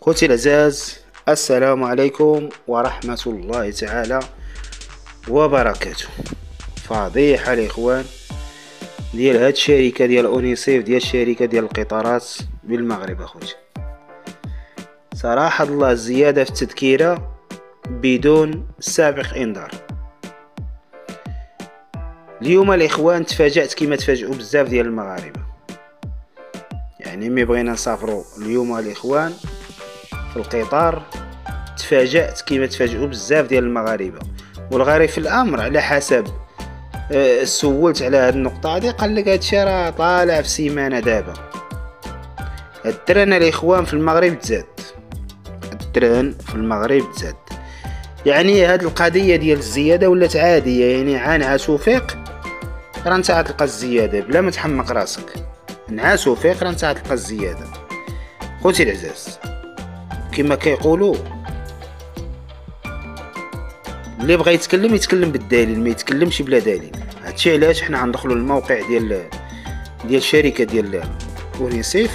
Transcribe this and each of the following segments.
خوتي العزاز، السلام عليكم ورحمة الله تعالى وبركاته. فضيحة الاخوان ديال هاد الشركة ديال اونيسيف، ديال الشركة ديال القطارات بالمغرب. اخوتي صراحة الله الزيادة في التذكيرة بدون سابق انذار. اليوم الاخوان تفاجأت كما تفاجئوا بزاف ديال المغاربة، يعني مي بغينا نسافروا اليوم الاخوان في القطار تفاجأت كما تفاجئوا بزاف ديال المغاربة. والغريب في الامر على حسب سولت على هاد النقطة هادي، قال لك هادشي راه طالع في سيمانة دابا. التران الاخوان في المغرب تزاد، التران في المغرب تزاد. يعني هاد القضية ديال الزيادة ولات عادية، يعني نعاس وفيق راه نتا غتلقى الزيادة بلا ما تحمق راسك. نعاس وفيق راه نتا غتلقى الزيادة. خوتي العزاز كما كيقولوا اللي بغى يتكلم بالدليل، ما يتكلمش بلا دليل. هادشي علاش حنا غندخلوا للموقع ديال الشركه ديال اونيسيف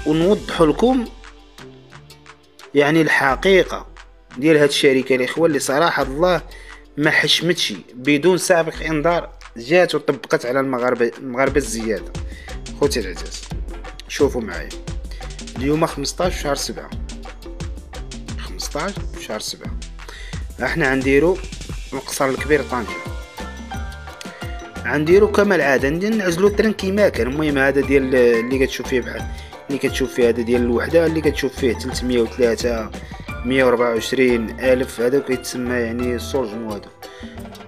ونوضحوا لكم يعني الحقيقه ديال هاد الشركه الاخوان اللي صراحه الله ما حشمتش بدون سابق انذار، جات وطبقت على المغاربه الزياده. خوتي العزاز شوفوا معايا، اليوم 15 شهر 7، 15 شهر 7 احنا غنديرو القصر الكبير طنجة، غنديرو كما العاده نعزلو الترن كيما كان. المهم هذا ديال اللي كتشوف فيه بحال اللي كتشوف فيه، هذا ديال الوحده اللي كتشوف فيه 303 124 الف، هذا كيتسمى يعني السورجمو.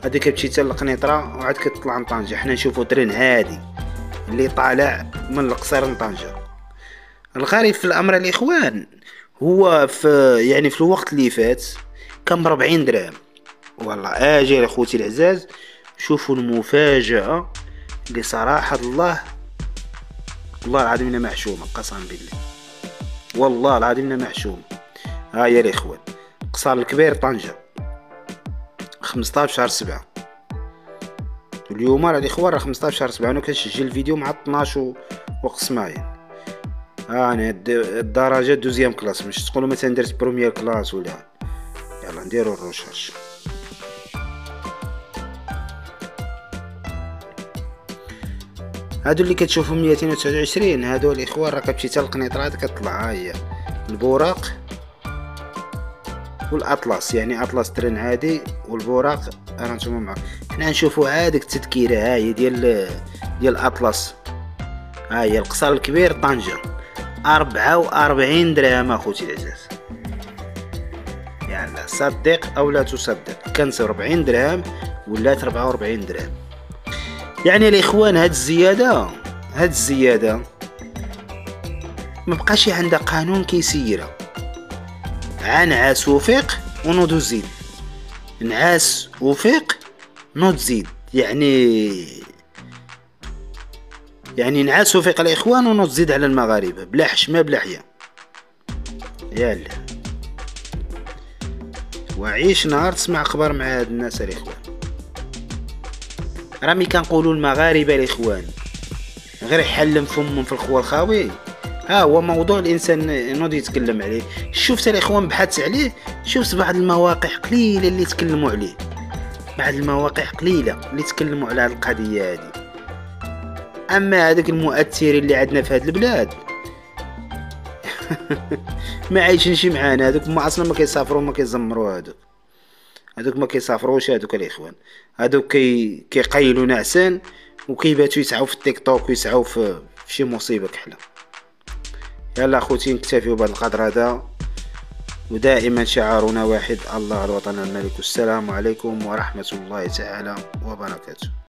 هذا كتمشي حتى للقنيطره وعاد كتطلع من طنجة. حنا نشوفو ترن هادي اللي طالع من القصر لطنجة. الغريب في الامر الاخوان هو في في الوقت اللي فات كان ب40 درهم. والله اجي اخوتي العزاز شوفوا المفاجأة اللي صراحة الله العظيم انا محشومة، قسما بالله والله العظيم انا محشومة. ها يا الاخوان قصر الكبير طنجة 15 شهر 7. اليوم راه الاخوان راه 15 شهر 7 انا كنسجل الفيديو مع 12 وقسماين. انا الدرجة دوزيام كلاس، مش تقولوا مثلا درت بروميير كلاس ولا. يلا نديرو الريشارج. هادو اللي كتشوفوا 229 هادو الاخوان راه كتمشي حتى القنيطره كتطلع. ها هي البوراق والاطلس، يعني اطلس ترن عادي والبوراق راه نتوما معاك. حنا نشوفوا هاديك التذكيره ها هي ديال اطلس. ها هي القصر الكبير طنجة 44 درهم اخوتي العزاز. يعني صدق او لا تصدق، كانت 40 درهم ولات 44 درهم. يعني الاخوان هاد الزياده ما بقاش عندها قانون كيسيرها. نعاس وفيق ونوض زيد، نعاس وفيق نوض زيد. يعني نعاس وفيق الاخوان ونوض زيد على المغاربه بلا حشمه بلا حياء. يلا وعيش نهار تسمع اخبار مع هاد الناس الاخوان. راه ملي كنقولوا المغاربه الاخوان غير يحلم فمهم في الخوا الخاوي، ها هو موضوع الانسان ينوض يتكلم عليه. شفت الاخوان بحثت عليه، شفت بعض المواقع قليله اللي تكلموا عليه، بعض المواقع قليله اللي تكلموا على هذه القضيه هذه. اما هذاك المؤثرين اللي عندنا في هذه البلاد ما عايشينش معانا. هذوك ما اصلا ما كيسافروا ما كيزمروا، هذوك ما كيسافروش. هذوك الاخوان هذوك كيقيلوا نعسان وكيباتوا يسعوا في التيك توك ويسعوا في شي مصيبه كحله. يلا اخوتي نكتفيو بهذا القدر هذا، ودائما شعارنا واحد: الله الوطن الملك. السلام عليكم ورحمه الله تعالى وبركاته.